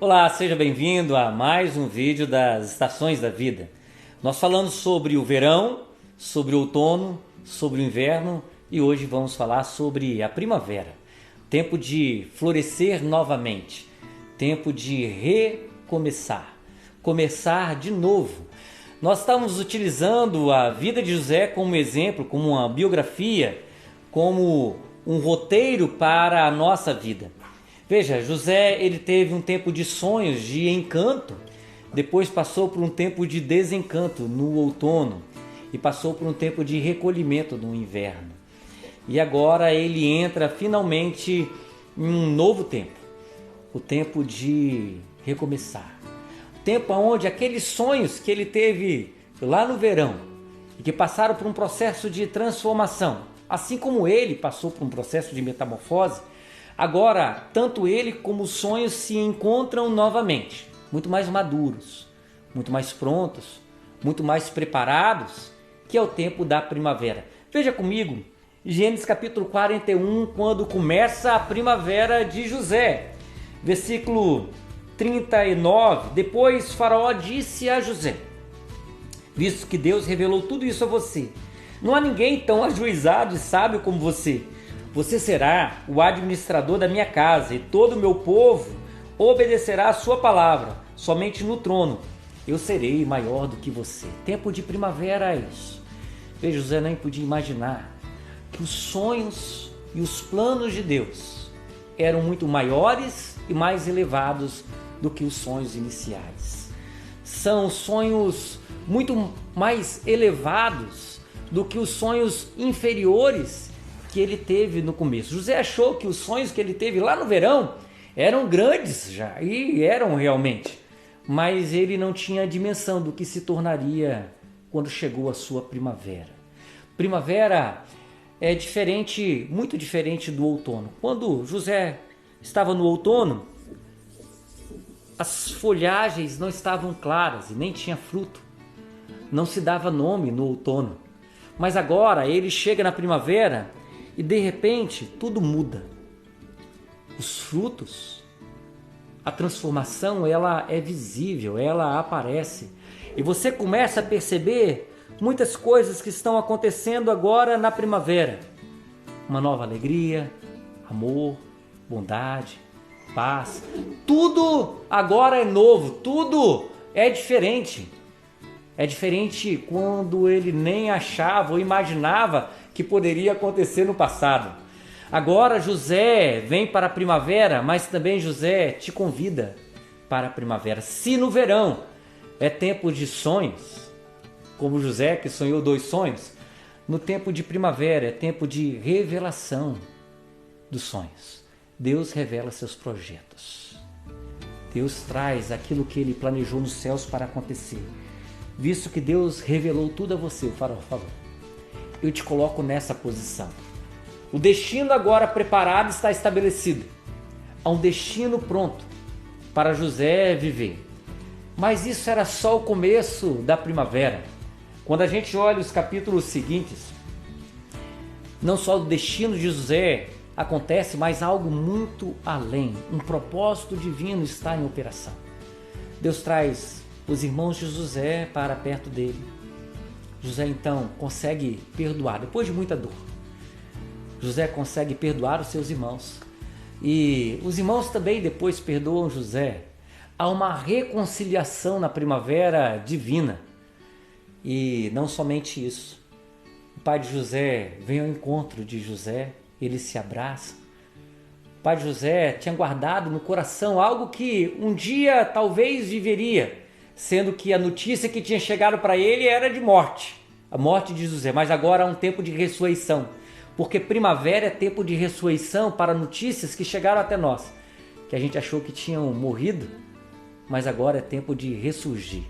Olá, seja bem-vindo a mais um vídeo das Estações da Vida. Nós falamos sobre o verão, sobre o outono, sobre o inverno e hoje vamos falar sobre a primavera. Tempo de florescer novamente, tempo de recomeçar, começar de novo. Nós estamos utilizando a vida de José como exemplo, como uma biografia, como um roteiro para a nossa vida. Veja, José ele teve um tempo de sonhos, de encanto, depois passou por um tempo de desencanto no outono e passou por um tempo de recolhimento no inverno. E agora ele entra finalmente em um novo tempo, o tempo de recomeçar. O tempo onde aqueles sonhos que ele teve lá no verão e que passaram por um processo de transformação, assim como ele passou por um processo de metamorfose, agora, tanto ele como os sonhos se encontram novamente, muito mais maduros, muito mais prontos, muito mais preparados, que é o tempo da primavera. Veja comigo, Gênesis capítulo 41, quando começa a primavera de José. Versículo 39, depois Faraó disse a José, visto que Deus revelou tudo isso a você, não há ninguém tão ajuizado e sábio como você. Você será o administrador da minha casa e todo o meu povo obedecerá a sua palavra. Somente no trono eu serei maior do que você. Tempo de primavera é isso. Veja, José nem podia imaginar que os sonhos e os planos de Deus eram muito maiores e mais elevados do que os sonhos iniciais. São sonhos muito mais elevados do que os sonhos inferiores que ele teve no começo. José achou que os sonhos que ele teve lá no verão eram grandes já, e eram realmente, mas ele não tinha a dimensão do que se tornaria quando chegou a sua primavera. Primavera é diferente, muito diferente do outono. Quando José estava no outono, as folhagens não estavam claras e nem tinha fruto, não se dava nome no outono, mas agora ele chega na primavera e de repente tudo muda. Os frutos, a transformação, ela é visível, ela aparece. E você começa a perceber muitas coisas que estão acontecendo agora na primavera. Uma nova alegria, amor, bondade, paz. Tudo agora é novo, tudo é diferente. É diferente quando ele nem achava ou imaginava que poderia acontecer no passado. Agora José vem para a primavera, mas também José te convida para a primavera. Se no verão é tempo de sonhos, como José que sonhou 2 sonhos, no tempo de primavera é tempo de revelação dos sonhos. Deus revela seus projetos. Deus traz aquilo que ele planejou nos céus para acontecer. Visto que Deus revelou tudo a você, o Faraó falou, eu te coloco nessa posição. O destino agora preparado está estabelecido. Há um destino pronto para José viver. Mas isso era só o começo da primavera. Quando a gente olha os capítulos seguintes, não só o destino de José acontece, mas algo muito além. Um propósito divino está em operação. Deus traz os irmãos de José para perto dele. José então consegue perdoar, depois de muita dor. José consegue perdoar os seus irmãos. E os irmãos também depois perdoam José. Há uma reconciliação na primavera divina. E não somente isso. O pai de José vem ao encontro de José, eles se abraçam. O pai de José tinha guardado no coração algo que um dia talvez viveria, sendo que a notícia que tinha chegado para ele era de morte, a morte de José, mas agora há um tempo de ressurreição, porque primavera é tempo de ressurreição para notícias que chegaram até nós, que a gente achou que tinham morrido, mas agora é tempo de ressurgir.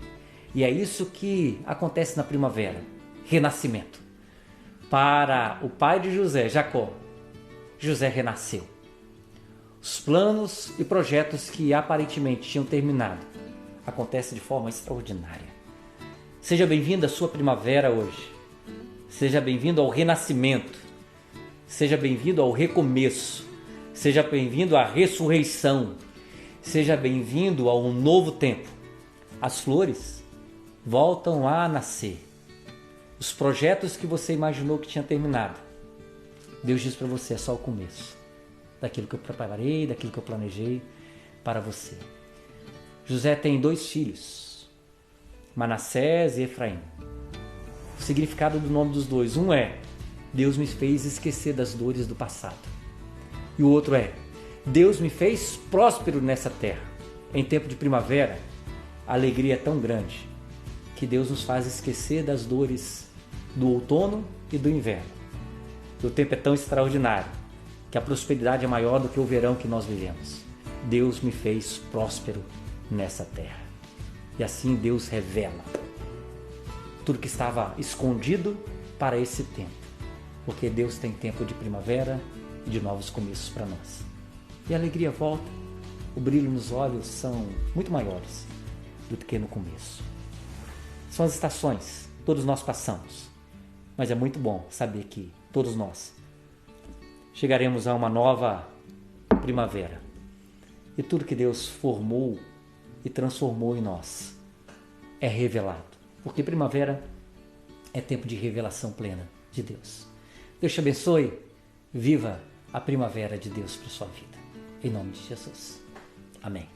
E é isso que acontece na primavera, renascimento. Para o pai de José, Jacó, José renasceu. Os planos e projetos que aparentemente tinham terminado acontece de forma extraordinária. Seja bem-vindo à sua primavera hoje. Seja bem-vindo ao renascimento. Seja bem-vindo ao recomeço. Seja bem-vindo à ressurreição. Seja bem-vindo a um novo tempo. As flores voltam a nascer. Os projetos que você imaginou que tinha terminado, Deus diz para você, é só o começo daquilo que eu preparei, daquilo que eu planejei para você. José tem 2 filhos, Manassés e Efraim. O significado do nome dos 2, um é: Deus me fez esquecer das dores do passado. E o outro é: Deus me fez próspero nessa terra. Em tempo de primavera, a alegria é tão grande que Deus nos faz esquecer das dores do outono e do inverno. O tempo é tão extraordinário que a prosperidade é maior do que o verão que nós vivemos. Deus me fez próspero nessa terra. E assim Deus revela tudo que estava escondido para esse tempo. Porque Deus tem tempo de primavera e de novos começos para nós. E a alegria volta, o brilho nos olhos são muito maiores do que no começo. São as estações, todos nós passamos. Mas é muito bom saber que todos nós chegaremos a uma nova primavera. E tudo que Deus formou e transformou em nós é revelado. Porque primavera é tempo de revelação plena de Deus. Deus te abençoe. Viva a primavera de Deus para a sua vida. Em nome de Jesus. Amém.